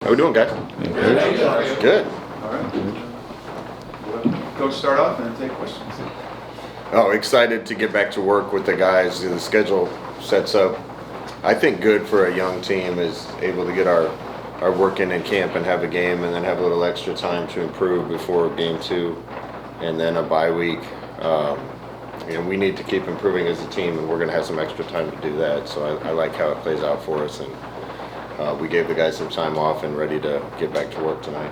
How we doing, guys? Good. Good. All right. Coach, start off and then take questions. Oh, excited to get back to work with the guys. The schedule sets up, I think, good for a young team is able to get our work in camp and have a game and then have a little extra time to improve before game 2 and then a bye week. We need to keep improving as a team, and we're going to have some extra time to do that. So I like how it plays out for us, and we gave the guys some time off and ready to get back to work tonight.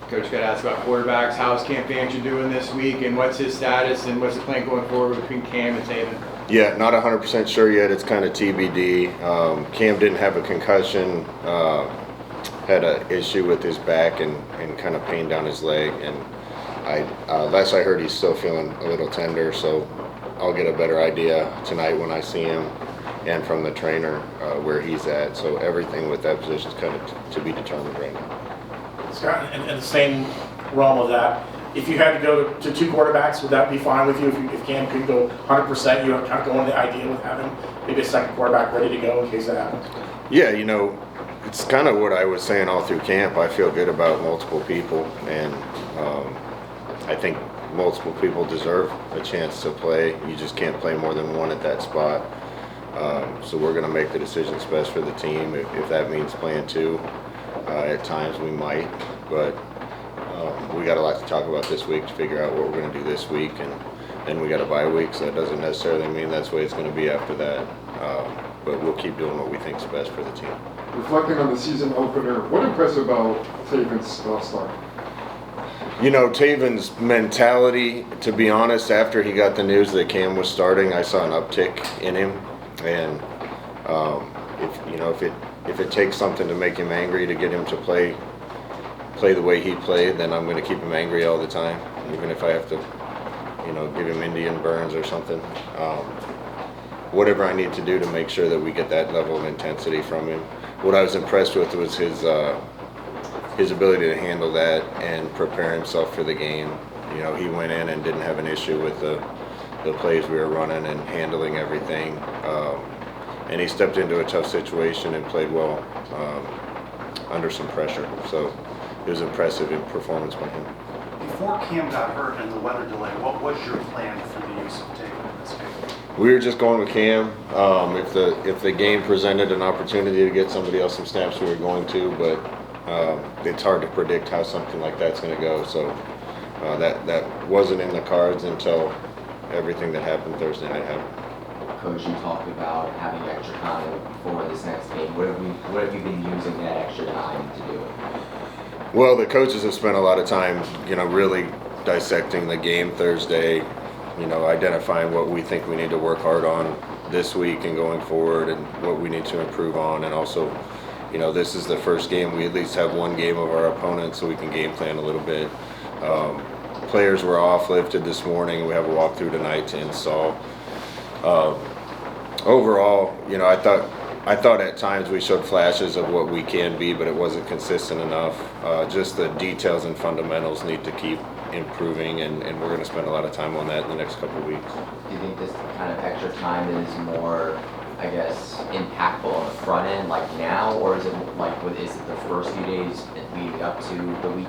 Coach, got to ask about quarterbacks. How's Cam Fancher doing this week, and what's his status, and what's the plan going forward between Cam and Taven? Yeah, not 100% sure yet. It's kind of TBD. Cam didn't have a concussion, had an issue with his back and kind of pain down his leg. And last I heard, he's still feeling a little tender, so I'll get a better idea tonight when I see him and from the trainer where he's at. So everything with that position is kind of to be determined right now. Scott, in the same realm of that, if you had to go to 2 quarterbacks, would that be fine with you? If Cam could go 100%, you don't kind of go into the idea with having maybe a second quarterback ready to go in case that happens? Yeah, it's kind of what I was saying all through camp. I feel good about multiple people, and I think multiple people deserve a chance to play. You just can't play more than one at that spot. So we're going to make the decisions best for the team. If that means playing 2, at times we might, but we got a lot to talk about this week to figure out what we're going to do this week, and then we got a bye week, so that doesn't necessarily mean that's the way it's going to be after that. But we'll keep doing what we think is best for the team. Reflecting on the season opener, what impressed about Taven's start? Taven's mentality, to be honest, after he got the news that Cam was starting, I saw an uptick in him. And if it takes something to make him angry to get him to play the way he played, then I'm going to keep him angry all the time, even if I have to, give him Indian burns or something. Whatever I need to do to make sure that we get that level of intensity from him. What I was impressed with was his ability to handle that and prepare himself for the game. He went in and didn't have an issue with the plays we were running and handling everything. And he stepped into a tough situation and played well under some pressure. So it was impressive in performance by him. Before Cam got hurt and the weather delay, what was your plan for the use of Taven in this game? We were just going with Cam. If the game presented an opportunity to get somebody else some snaps, we were going to, but it's hard to predict how something like that's going to go. So that wasn't in the cards until everything that happened Thursday night happened. Coach, you talked about having extra time before this next game. What have you been using that extra time to do? Well, the coaches have spent a lot of time, really dissecting the game Thursday, identifying what we think we need to work hard on this week and going forward and what we need to improve on. And also, this is the first game. We at least have one game of our opponent so we can game plan a little bit. Players were off, lifted this morning. We have a walkthrough tonight to install. Overall, I thought at times we showed flashes of what we can be, but it wasn't consistent enough. Just the details and fundamentals need to keep improving, and we're going to spend a lot of time on that in the next couple of weeks. Do you think this kind of extra time is more, impactful on the front end, like now, or is it is it the first few days leading up to the week,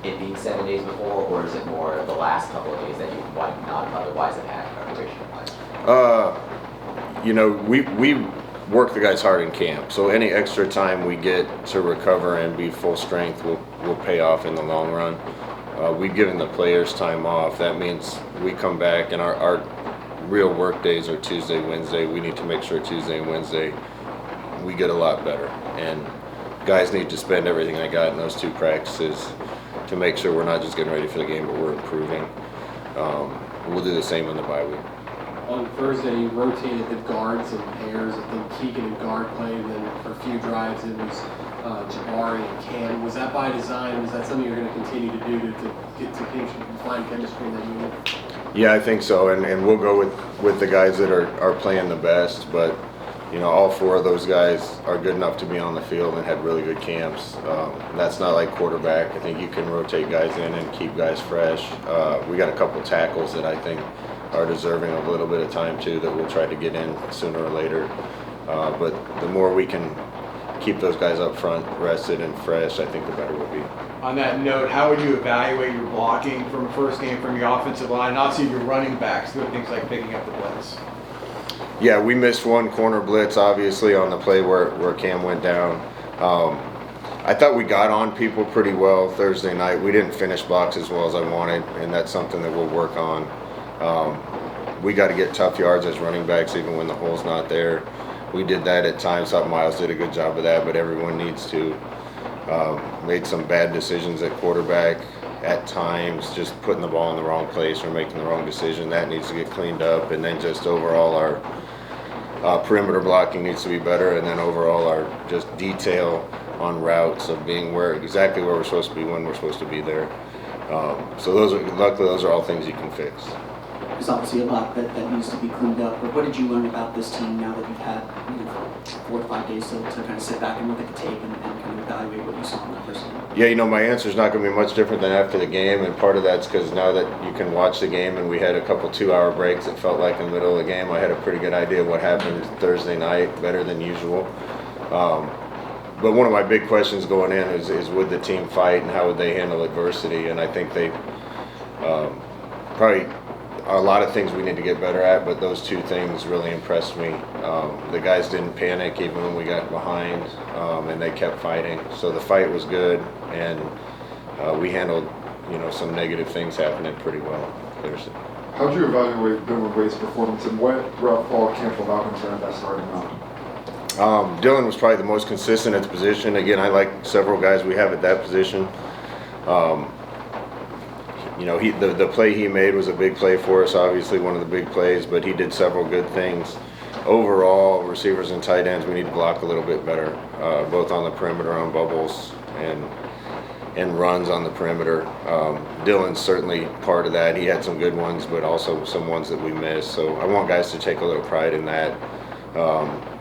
it being 7 days before, or is it more the last couple of days that you might not otherwise have had preparation-wise? We work the guys hard in camp, so any extra time we get to recover and be full strength will pay off in the long run. We've given the players time off. That means we come back and our real work days are Tuesday, Wednesday. We need to make sure Tuesday and Wednesday we get a lot better. And guys need to spend everything I got in those 2 practices to make sure we're not just getting ready for the game, but we're improving. We'll do the same on the bye week. On Thursday, you rotated the guards and pairs. I think Keegan and guard played, and then for a few drives it was Jabari and Cam. Was that by design? Was that something you're going to continue to do to get to find chemistry in that unit? Yeah, I think so, and we'll go with the guys that are playing the best. But all 4 of those guys are good enough to be on the field and had really good camps. That's not like quarterback. I think you can rotate guys in and keep guys fresh. We got a couple tackles that I think are deserving of a little bit of time too that we'll try to get in sooner or later. But the more we can keep keep those guys up front rested and fresh, I think the better we'll be. On that note, how would you evaluate your blocking from a first game from your offensive line? Not see your running backs doing things like picking up the blitz. Yeah, we missed one corner blitz, obviously, on the play where Cam went down. I thought we got on people pretty well Thursday night. We didn't finish blocks as well as I wanted, and that's something that we'll work on. We got to get tough yards as running backs even when the hole's not there. We did that at times. Thought Miles did a good job of that, but everyone needs to. Made some bad decisions at quarterback at times, just putting the ball in the wrong place or making the wrong decision. That needs to get cleaned up, and then just overall our perimeter blocking needs to be better, and then overall our just detail on routes of being exactly where we're supposed to be when we're supposed to be there. So luckily those are all things you can fix. There's obviously a lot that needs to be cleaned up, but what did you learn about this team now that you've had 4 to 5 days to kind of sit back and look at the tape and kind of evaluate what you saw in that first game? Yeah, my answer is not going to be much different than after the game, and part of that's because now that you can watch the game and we had a couple 2-hour breaks, it felt like in the middle of the game I had a pretty good idea what happened Thursday night, better than usual. But one of my big questions going in is would the team fight and how would they handle adversity, and I think they probably a lot of things we need to get better at, but those two things really impressed me. The guys didn't panic even when we got behind, and they kept fighting. So the fight was good, and we handled, some negative things happening pretty well Thursday. How'd you evaluate Dylan Wade's performance, and what throughout fall camp allowed him to have that starting out? Dylan was probably the most consistent at the position. Again, I like several guys we have at that position. The play he made was a big play for us, obviously one of the big plays, but he did several good things. Overall, receivers and tight ends, we need to block a little bit better, both on the perimeter on bubbles and runs on the perimeter. Dylan's certainly part of that. He had some good ones, but also some ones that we missed. So I want guys to take a little pride in that.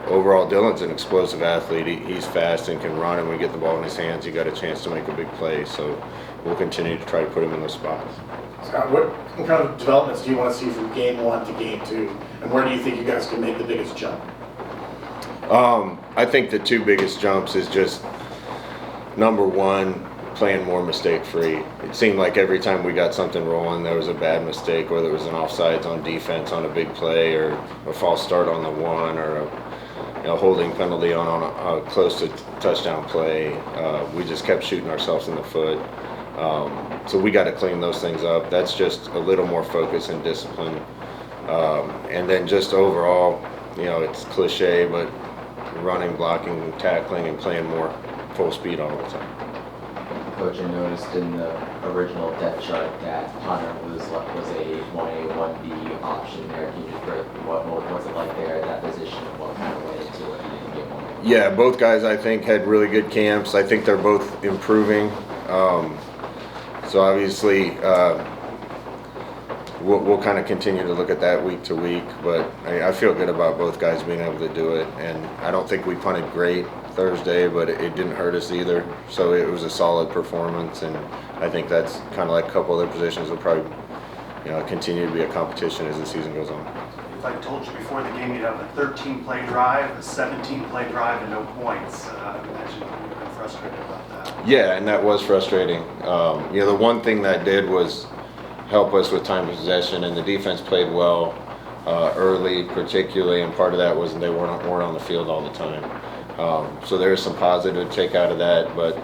Overall, Dylan's an explosive athlete. He's fast and can run, and when we get the ball in his hands, he got a chance to make a big play. So we'll continue to try to put him in those spots. Scott, what kind of developments do you want to see from game 1 to game 2, and where do you think you guys can make the biggest jump? I think the two biggest jumps is just, number one, playing more mistake-free. It seemed like every time we got something rolling, there was a bad mistake, whether it was an offsides on defense on a big play, or a false start on the one, or a holding penalty on a close to touchdown play. We just kept shooting ourselves in the foot. So we got to clean those things up. That's just a little more focus and discipline. And then just overall, it's cliche, but running, blocking, tackling, and playing more full speed all the time. Coach, I noticed in the original depth chart that Hunter was a 1A, 1B option there. Can you just break what's it like there at that position and what kind of went into it? You didn't get one. Yeah, both guys I think had really good camps. I think they're both improving. So obviously we'll kind of continue to look at that week to week, but I feel good about both guys being able to do it. And I don't think we punted great Thursday, but it didn't hurt us either. So it was a solid performance, and I think that's kind of like a couple other positions will probably continue to be a competition as the season goes on. If I told you before the game you'd have a 13-play drive, a 17-play drive, and no points, I imagine you've been frustrated about that. Yeah, and that was frustrating. The one thing that did was help us with time of possession, and the defense played well early particularly, and part of that was they weren't on the field all the time. So there's some positive to take out of that, but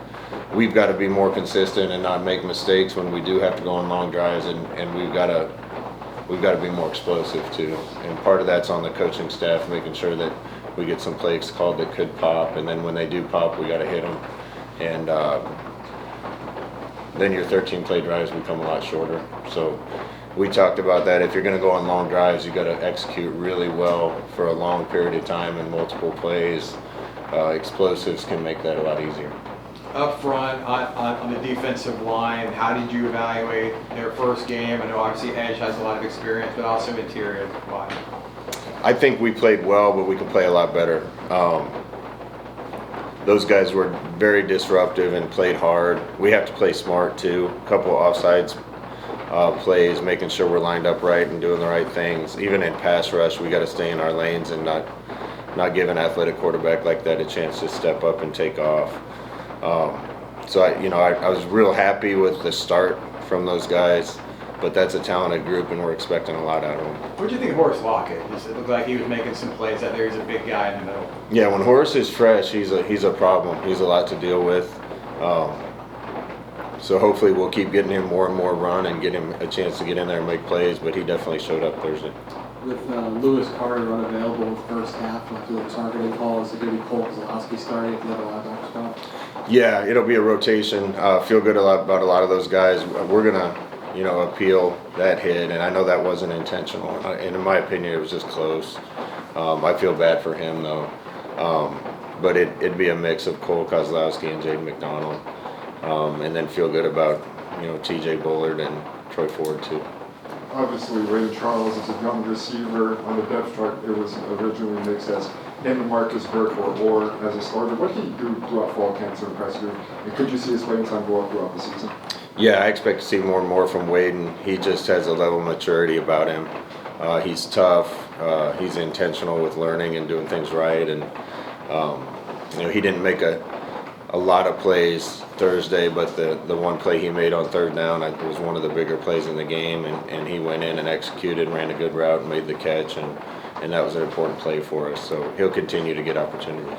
we've got to be more consistent and not make mistakes when we do have to go on long drives, and we've got to be more explosive too. And part of that's on the coaching staff, making sure that we get some plays called that could pop, and then when they do pop, we got to hit them. And then your 13-play drives become a lot shorter. So we talked about that. If you're going to go on long drives, you got to execute really well for a long period of time and multiple plays. Explosives can make that a lot easier. Up front, on the defensive line, how did you evaluate their first game? I know obviously Edge has a lot of experience, but also interior line. I think we played well, but we can play a lot better. Those guys were very disruptive and played hard. We have to play smart too. A couple of offsides plays, making sure we're lined up right and doing the right things. Even in pass rush, we got to stay in our lanes and not not give an athletic quarterback like that a chance to step up and take off. So I was real happy with the start from those guys, but that's a talented group and we're expecting a lot out of them. What do you think of Horace Lockett? It looked like he was making some plays out there. He's a big guy in the middle. Yeah, when Horace is fresh, he's a problem. He's a lot to deal with. So hopefully we'll keep getting him more and more run and get him a chance to get in there and make plays, but he definitely showed up Thursday. With Lewis Carter unavailable with first half, after the targeting call, is it going to be Cole Kozlowski starting at the other linebacker spot? Yeah, it'll be a rotation. Feel good about a lot of those guys. We're gonna, appeal that hit, and I know that wasn't intentional. And in my opinion, it was just close. I feel bad for him though. But it'd be a mix of Cole Kozlowski and Jaden McDonald, and then feel good about T.J. Bullard and Troy Ford too. Obviously, Ray Charles is a young receiver. On the depth chart, it was originally mixed as him and Marcus Burke or as a starter. What did he do throughout fall camp to impress you? And could you see his playing time go up throughout the season? Yeah, I expect to see more and more from Wade, and he just has a level of maturity about him. He's tough. He's intentional with learning and doing things right, and he didn't make a lot of plays Thursday, but the one play he made on third down was one of the bigger plays in the game, and he went in and executed, ran a good route, and made the catch, and that was an important play for us. So he'll continue to get opportunities.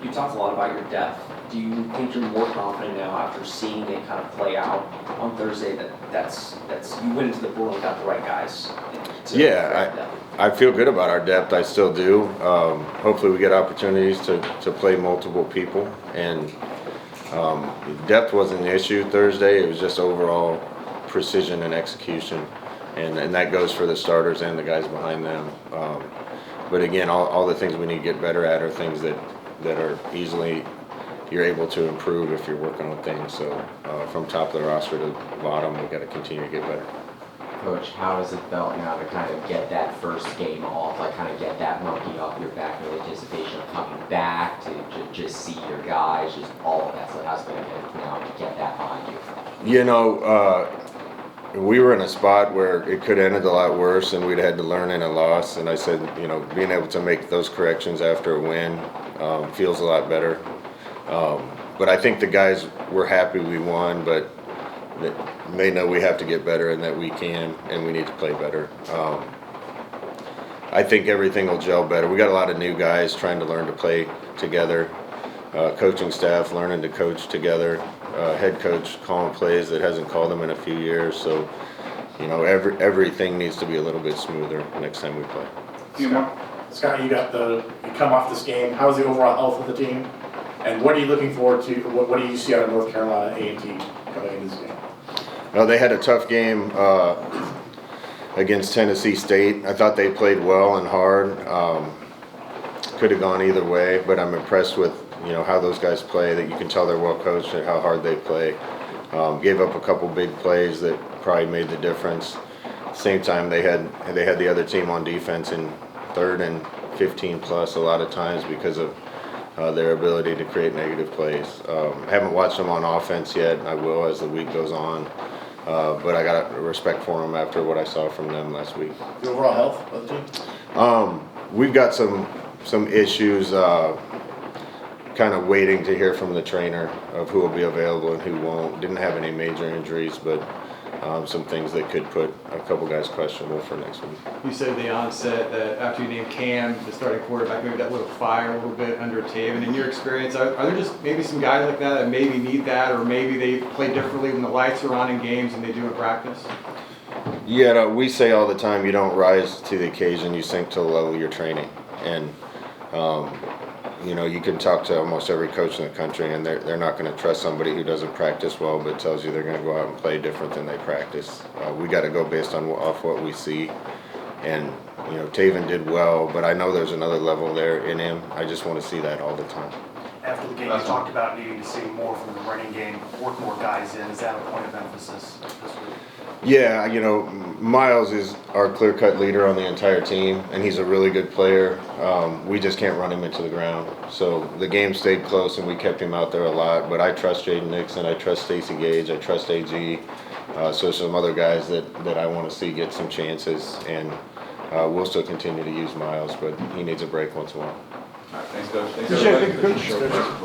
You talked a lot about your depth. Do you think you're more confident now after seeing it kind of play out on Thursday that's you went into the portal and got the right guys? Yeah, I feel good about our depth. I still do. Hopefully we get opportunities to play multiple people, and depth wasn't an issue Thursday. It was just overall precision and execution, and that goes for the starters and the guys behind them. But again, all the things we need to get better at are things that are easily you're able to improve if you're working on things. So from top of the roster to bottom, we've got to continue to get better. Coach, how has it felt now to kind of get that first game off, like kind of get that monkey off your back in anticipation of coming back, to just see your guys, just all of that? So how's it going to now to get that behind you? We were in a spot where it could have ended a lot worse, and we'd had to learn in a loss. And I said, being able to make those corrections after a win feels a lot better. But I think the guys were happy we won, but they know we have to get better and that we can, and we need to play better. I think everything will gel better. We got a lot of new guys trying to learn to play together. Coaching staff learning to coach together. Head coach calling plays that hasn't called them in a few years. So, everything needs to be a little bit smoother next time we play. Scott, you come off this game. How's the overall health of the team? And what are you looking forward to? What do you see out of North Carolina A&T coming into this game? Well, they had a tough game against Tennessee State. I thought they played well and hard. Could have gone either way, but I'm impressed with how those guys play. That you can tell they're well coached and how hard they play. Gave up a couple big plays that probably made the difference. Same time, they had the other team on defense in 3rd and 15 plus a lot of times because of their ability to create negative plays. Haven't watched them on offense yet. I will as the week goes on. But I got respect for them after what I saw from them last week. The overall health of the team? We've got some issues, kind of waiting to hear from the trainer of who will be available and who won't. Didn't have any major injuries, but some things that could put a couple guys questionable for next week. You said at the onset that after you named Cam the starting quarterback, maybe that lit a fire a little bit under Taven. In your experience, are there just maybe some guys like that maybe need that, or maybe they play differently when the lights are on in games than they do in practice? Yeah, we say all the time, you don't rise to the occasion, you sink to the level you're training. And you can talk to almost every coach in the country, and they're not going to trust somebody who doesn't practice well but tells you they're going to go out and play different than they practice. We got to go based off what we see. And Taven did well, but I know there's another level there in him. I just want to see that all the time. After the game, you talked about needing to see more from the running game, work more guys in. Is that a point of emphasis this week? Yeah, Miles is our clear-cut leader on the entire team, and he's a really good player. We just can't run him into the ground. So the game stayed close, and we kept him out there a lot. But I trust Jaden Nixon, I trust Stacey Gage, I trust AG. So some other guys that I want to see get some chances, and we'll still continue to use Miles, but he needs a break once in a while. All right, thanks, Coach. Thanks, Appreciate it. everybody. Thank you, Coach.